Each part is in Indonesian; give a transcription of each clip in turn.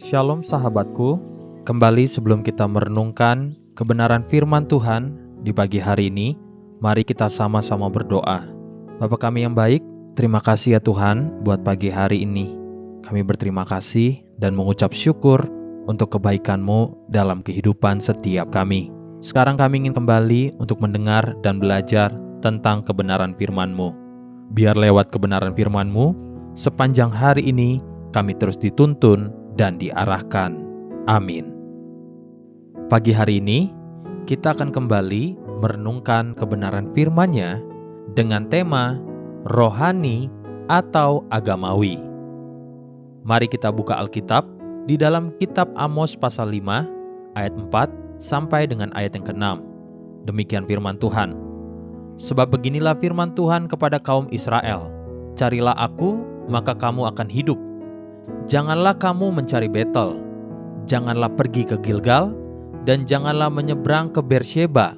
Shalom sahabatku, kembali sebelum kita merenungkan kebenaran firman Tuhan di pagi hari ini, mari kita sama-sama berdoa. Bapa kami yang baik, terima kasih ya Tuhan buat pagi hari ini. Kami berterima kasih dan mengucap syukur untuk kebaikan-Mu dalam kehidupan setiap kami. Sekarang kami ingin kembali untuk mendengar dan belajar tentang kebenaran firman-Mu. Biar lewat kebenaran firman-Mu, sepanjang hari ini kami terus dituntun dan diarahkan. Amin. Pagi hari ini, kita akan kembali merenungkan kebenaran firman-Nya dengan tema rohani atau agamawi. Mari kita buka Alkitab di dalam kitab Amos pasal 5 ayat 4 sampai dengan ayat yang ke-6. Demikian firman Tuhan. Sebab beginilah firman Tuhan kepada kaum Israel, carilah aku, maka kamu akan hidup. Janganlah kamu mencari Betel, janganlah pergi ke Gilgal, dan janganlah menyeberang ke Beersheba,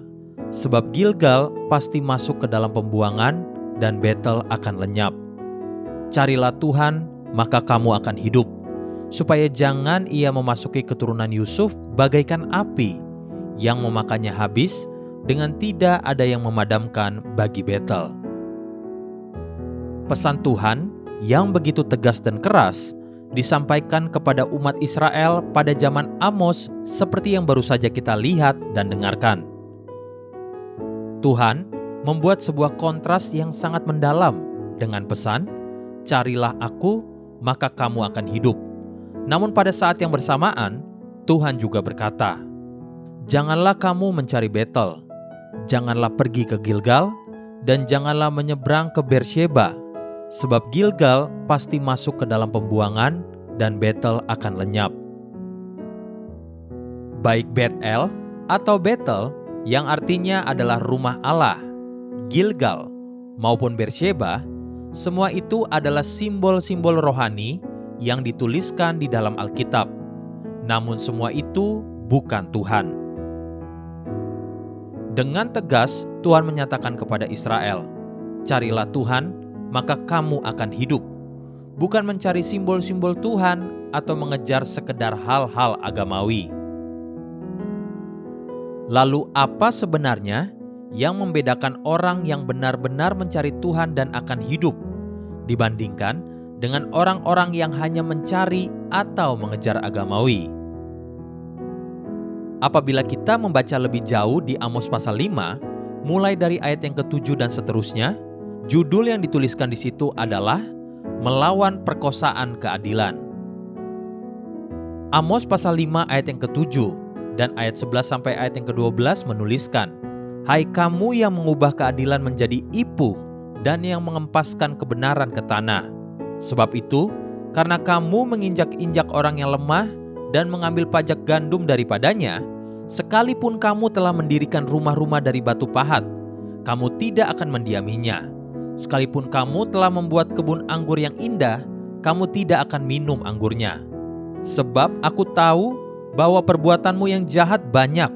sebab Gilgal pasti masuk ke dalam pembuangan, dan Betel akan lenyap. Carilah Tuhan, maka kamu akan hidup, supaya jangan ia memasuki keturunan Yusuf bagaikan api, yang memakannya habis, dengan tidak ada yang memadamkan bagi Betel. Pesan Tuhan yang begitu tegas dan keras disampaikan kepada umat Israel pada zaman Amos seperti yang baru saja kita lihat dan dengarkan. Tuhan membuat sebuah kontras yang sangat mendalam dengan pesan, carilah aku, maka kamu akan hidup. Namun pada saat yang bersamaan, Tuhan juga berkata, janganlah kamu mencari Betel, janganlah pergi ke Gilgal, dan janganlah menyeberang ke Beersheba, sebab Gilgal pasti masuk ke dalam pembuangan dan Betel akan lenyap. Baik Bet-El atau Betel yang artinya adalah rumah Allah, Gilgal maupun Beersheba, semua itu adalah simbol-simbol rohani yang dituliskan di dalam Alkitab. Namun semua itu bukan Tuhan. Dengan tegas Tuhan menyatakan kepada Israel, carilah Tuhan, maka kamu akan hidup. Bukan mencari simbol-simbol Tuhan atau mengejar sekedar hal-hal agamawi. Lalu apa sebenarnya yang membedakan orang yang benar-benar mencari Tuhan dan akan hidup dibandingkan dengan orang-orang yang hanya mencari atau mengejar agamawi? Apabila kita membaca lebih jauh di Amos pasal 5, mulai dari ayat yang ke-7 dan seterusnya, judul yang dituliskan di situ adalah melawan perkosaan keadilan. Amos pasal 5 ayat yang ke-7 dan ayat 11 sampai ayat yang ke-12 menuliskan, hai kamu yang mengubah keadilan menjadi ipuh dan yang mengempaskan kebenaran ke tanah. Sebab itu, karena kamu menginjak-injak orang yang lemah dan mengambil pajak gandum daripadanya, sekalipun kamu telah mendirikan rumah-rumah dari batu pahat, kamu tidak akan mendiaminya. Sekalipun kamu telah membuat kebun anggur yang indah, kamu tidak akan minum anggurnya. Sebab aku tahu bahwa perbuatanmu yang jahat banyak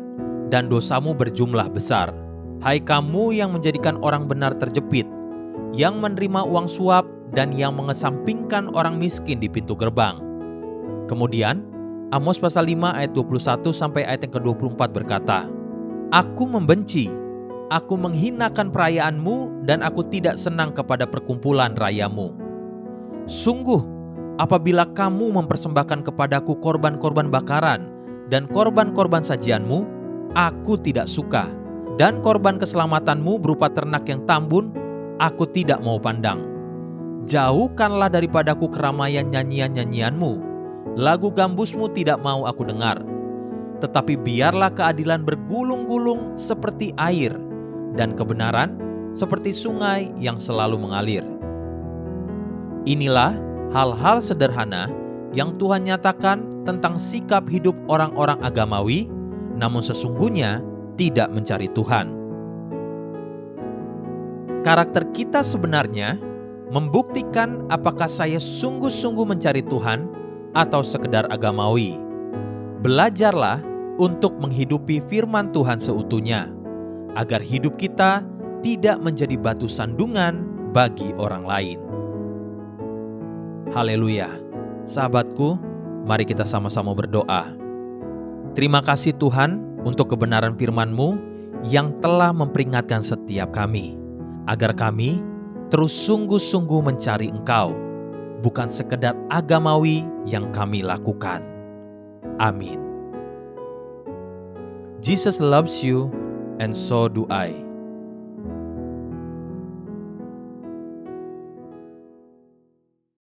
dan dosamu berjumlah besar. Hai kamu yang menjadikan orang benar terjepit, yang menerima uang suap dan yang mengesampingkan orang miskin di pintu gerbang. Kemudian Amos pasal 5 ayat 21 sampai ayat yang ke-24 berkata, aku membenci, aku menghinakan perayaanmu dan aku tidak senang kepada perkumpulan rayamu. Sungguh, apabila kamu mempersembahkan kepadaku korban-korban bakaran dan korban-korban sajianmu, aku tidak suka. Dan korban keselamatanmu berupa ternak yang tambun, aku tidak mau pandang. Jauhkanlah daripadaku keramaian nyanyian-nyanyianmu, lagu gambusmu tidak mau aku dengar. Tetapi biarlah keadilan bergulung-gulung seperti air, dan kebenaran seperti sungai yang selalu mengalir. Inilah hal-hal sederhana yang Tuhan nyatakan tentang sikap hidup orang-orang agamawi, namun sesungguhnya tidak mencari Tuhan. Karakter kita sebenarnya membuktikan apakah saya sungguh-sungguh mencari Tuhan atau sekedar agamawi. Belajarlah untuk menghidupi firman Tuhan seutuhnya, agar hidup kita tidak menjadi batu sandungan bagi orang lain. Haleluya. Sahabatku, Mari kita sama-sama berdoa. Terima kasih Tuhan untuk kebenaran firman-Mu yang telah memperingatkan setiap kami, agar kami terus sungguh-sungguh mencari Engkau, bukan sekedar agamawi yang kami lakukan. Amin. Jesus loves you, and so do I.